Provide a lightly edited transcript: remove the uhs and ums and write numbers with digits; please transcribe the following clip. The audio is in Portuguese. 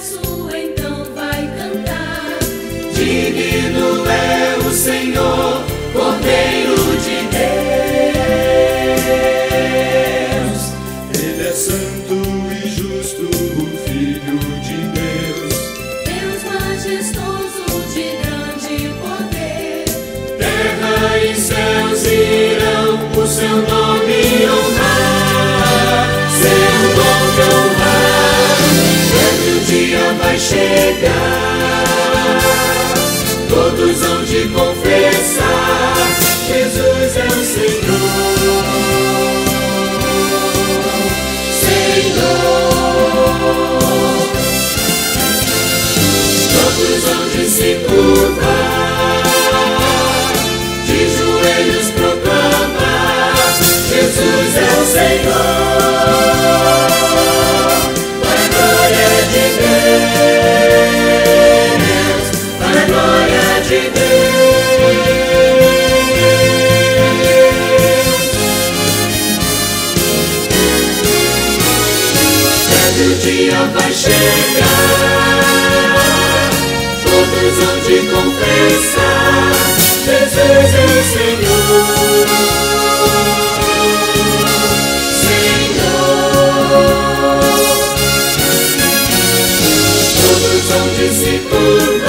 universo então vai cantar. Digno é o Senhor, Cordeiro de Deus. Ele é santo e justo, o Filho de Deus. Deus majestoso de grande poder. Terra e céus irão o seu nome honrar, seu nome honrar. Grande o dia vai chegar, todos hão de confessar: Jesus é o Senhor, Senhor. Todos hão de se curvar, de joelhos proclamar: Jesus é o Senhor. Para a glória de Deus, para a glória de Deus. Grande o dia vai chegar, todos hão de confessar: Jesus é o Senhor, Senhor. Todos hão de se curvar,